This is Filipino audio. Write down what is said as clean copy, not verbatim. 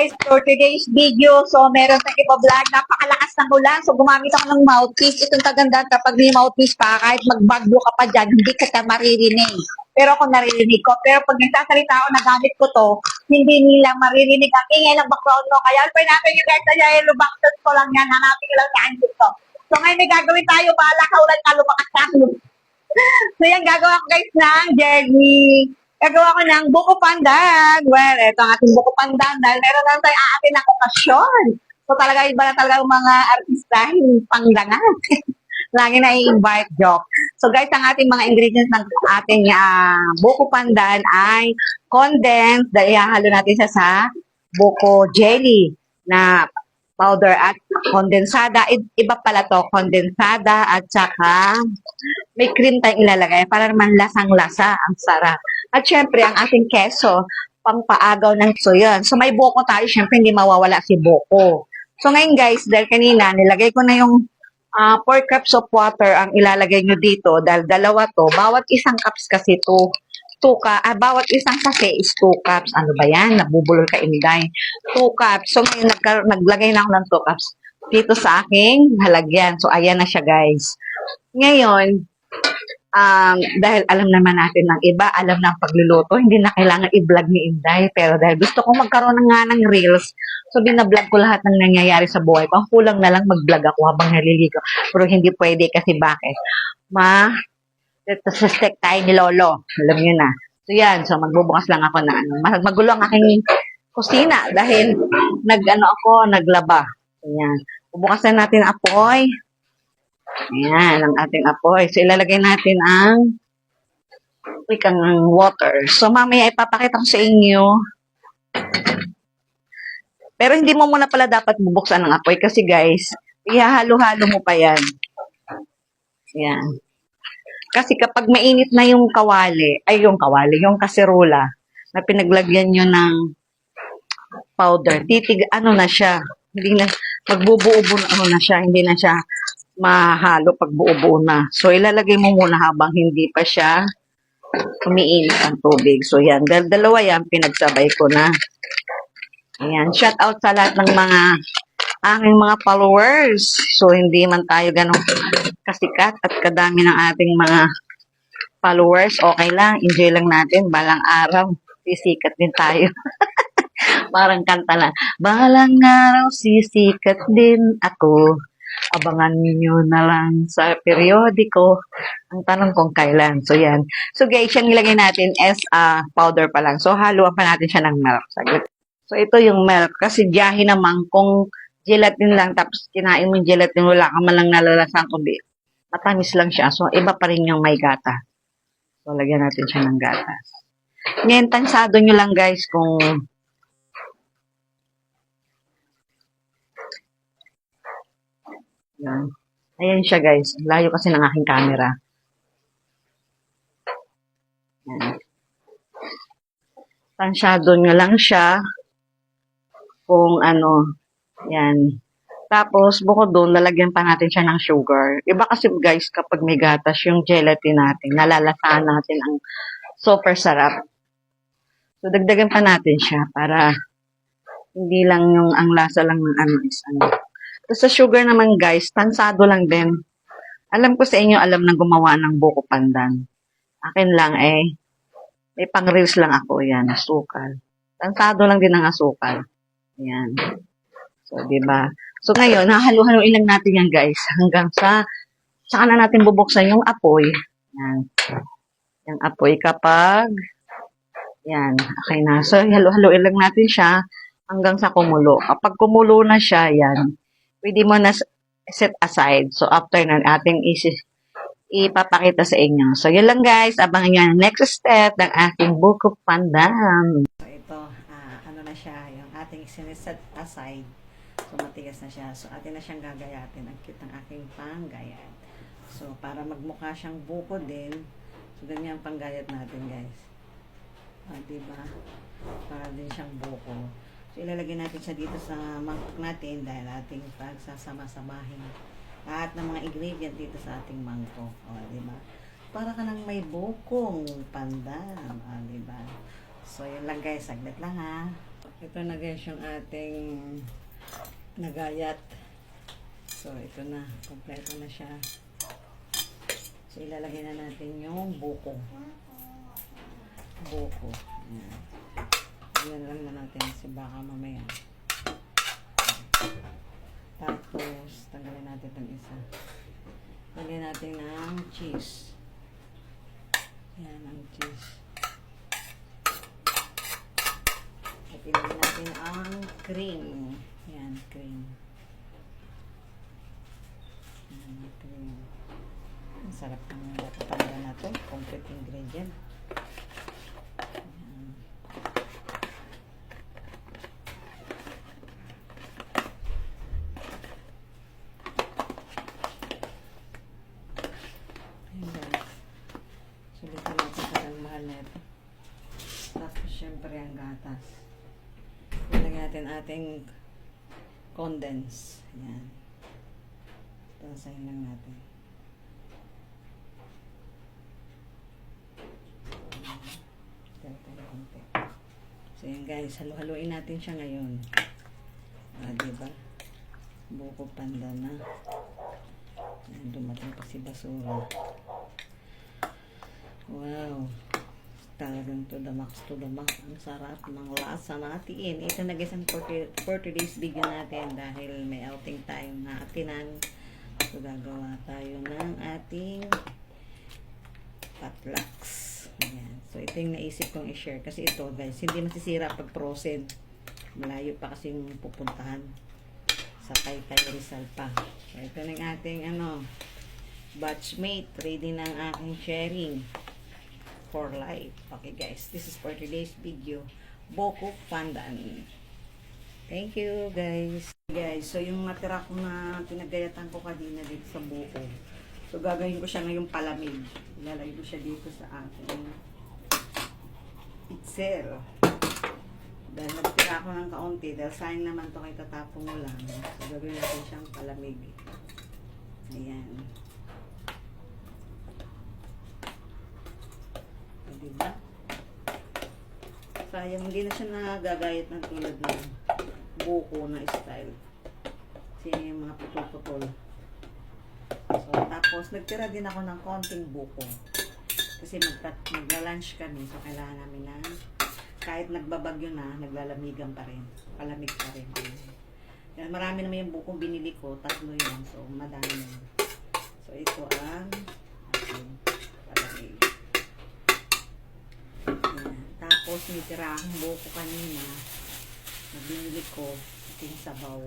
Guys, for today's video, so meron tayong ipa-vlog, napakalakas ng ulan, so gumamit ako ng mouthpiece. Itong kagandaan kapag may mouthpiece pa, kahit magbagyo ka pa dyan, hindi ka maririnig. Pero ako naririnig ko. Pero pag nagsasalita ako, nagamit ko to, hindi nila maririnig ang ingay ng background mo. Kaya alpay natin yung guys, kaya yung lumakas ko lang yan, hanapin ko lang sa antik ko. So ngayon may gagawin tayo, bahala ka ulan ka, lumakas ka. So yan, gagawa ko guys ng journey. Gagawa ko ng buko pandan. Well, ito ang ating buko pandan dahil meron lang tayong aatin na okasyon. So talaga iba na talaga ang mga artista, hindi pangdangan. Lagi na i-invite joke. So guys, ang ating mga ingredients ng ating buko pandan ay condensed. Dahil ihahalo natin siya sa buko jelly na powder at kondensada. Iba pala to, kondensada at saka may cream tayong ilalagay para naman lasang-lasa. Ang sarap. At syempre, ang ating keso, pangpaagaw ng soyon. So, may buko tayo. Syempre, hindi mawawala si buko. So, ngayon guys, dahil kanina, nilagay ko na yung 4 cups of water ang ilalagay nyo dito. Dahil dalawa to. Bawat isang cups kasi to. Bawat isang kasi is 2 cups. Ano ba yan? Nabubulol ka, Inday. 2 cups. So, ngayon, naglagay na ako ng 2 cups dito sa aking halagyan. So, ayan na siya, guys. Ngayon, dahil alam naman natin ng iba, alam ng pagluluto, hindi na kailangan i-vlog ni Inday. Pero dahil gusto kong magkaroon ng reels, so binablog ko lahat ng nangyayari sa buhay ko. Ang kulang na lang mag-vlog ako habang naliligo. Pero hindi pwede kasi bakit? Sustek tayo ni Lolo. Alam niyo na. So yan, so magbubukas lang ako na magulo ang aking kusina dahil naglaba. So yan. Bubukasan natin ang apoy. Ayan, ang ating apoy. So, ilalagay natin ang wikang water. So, mamaya ipapakita ko sa inyo. Pero hindi mo muna pala dapat bubuksan ng apoy kasi guys, ihahalo-halo mo pa yan. Ayan. Kasi kapag mainit na yung yung kaserola na pinaglagyan nyo ng powder, na siya. Hindi na, magbubuo-buo na siya. Hindi na siya mahalo pag buo-buo na. So, ilalagay mo muna habang hindi pa siya umiinit ang tubig. So, yan. Dalawa yan, pinagsabay ko na. Ayan. Shout out sa lahat ng mga aking mga followers. So, hindi man tayo ganun kasikat at kadami ng ating mga followers. Okay lang. Enjoy lang natin. Balang araw, sisikat din tayo. Parang kanta lang. Balang araw, sisikat din ako. Abangan niyo na lang sa periodiko. Ang tanong kung kailan. So, yan. So, guys, yan nilagay natin as powder pa lang. So, haluan pa natin siya ng milk. So, ito yung milk. Kasi diyahe naman kung gelatin lang, tapos kinain mo yung gelatin, wala ka man lang nalalasan kundi matamis lang siya. So, iba pa rin yung may gata. So, lagyan natin siya ng gatas. Ngayon, tansado nyo lang, guys, kung yan. Ayan siya guys. Layo kasi ng aking camera. Yan. Tansyado nyo lang siya. Kung ano. Yan. Tapos, bukod doon, lalagyan pa natin siya ng sugar. Iba kasi guys, kapag may gatas yung gelatin natin, nalalasahan natin ang super sarap. So, dagdagan pa natin siya para hindi lang yung ang lasa lang ng is So, sa sugar naman guys, tansado lang din. Alam ko sa inyo, alam na gumawa ng buko pandan. Akin lang may pang-reels lang ako. Yan, asukal. Tansado lang din ang asukal. Yan. So, diba? So, ngayon, hahalo-haloin lang natin yan guys. Hanggang saka na natin bubuksan yung apoy. Yan. Yung apoy kapag, yan, okay na. So, halo-haloin lang natin siya hanggang sa kumulo. Kapag kumulo na siya, yan, pwede mo na set aside. So, after nun, ating ipapakita sa inyo. So, yun lang guys. Abangan nyo ang next step ng ating buko pandan. So, ito, ano na siya, yung ating sineset aside. So, matigas na siya. So, atin na siyang gagayatin. Ang cute ng aking panggayat. So, para magmukha siyang buko din. So, ganyan ang panggayat natin guys. Diba? Para din siyang buko. So, ilalagay natin siya dito sa mangkok natin dahil ating pagsasama-samahin lahat ng mga ingredient dito sa ating mangkok. O, diba? Para ka nang may bukong pandan. O, diba? So, yun lang guys. Saglit lang ha. Ito na guys yung ating nagayat. So, ito na. Kompleto na siya. So, ilalagay na natin yung buko. Buko. Ayan. Ayan lang na natin kasi baka mamaya. Tapos, tanggalin natin itong isa. Lagyan natin ng cheese. Ayan, ang cheese. At ilagay natin ang cream. Ayan, cream. Ayan, cream. Ang sarap naman dapat tanggalan na ito. Complete ingredient. Ayan. Ayan guys. Sulitin natin sa ang mahal na ito. Tapos syempre ang gatas. Ilagay natin ating condense. Ayan. Tansahin lang natin. Konti. So yun guys, halu-haluin natin siya ngayon. Diba? Buko panda na. Ayan, dumating pa si basura. Wow. Talagang to the max, to the max. Ang sarap ng lasa natin. Ito na guys ang for today's video natin dahil may outing tayong naatinan. So gagawa tayo ng ating patlaks. Ayan. So, ito yung naisip kong i-share. Kasi ito, guys, hindi masisira pag frozen. Malayo pa kasi yung pupuntahan. Sa kay Rizal pa. So, ito na yung ating, batchmate. Ready na ang aking sharing for life. Okay, guys. This is for today's video. Buko pandan. Thank you, guys. Guys, so yung natira ko na pinagayatan ko kanina dito sa buko. So, gagawin ko siya ngayong palamig. Ilalagay ko siya dito sa ating pitsel. Dahil nagtira ako ng kaunti. Dahil sayang naman ito kay tatapong mo lang. So, gagawin natin siyang palamig. Ayan. O, diba? Sayang, hindi na siya nagagayat ng tulad ng buko na style. Kasi yung mga putol-putol. So, tapos, nagtira din ako ng konting buko. Kasi magla-lunch kami. So, kailangan namin na kahit nagbabagyo na, naglalamigan pa rin. Palamig pa rin. Yan, marami naman yung bukong binili ko. 3 yun. So, madami yun. So, ito ang ating palamig. Yan. Tapos, nitira akong buko kanina na binili ko. Ating sabaw.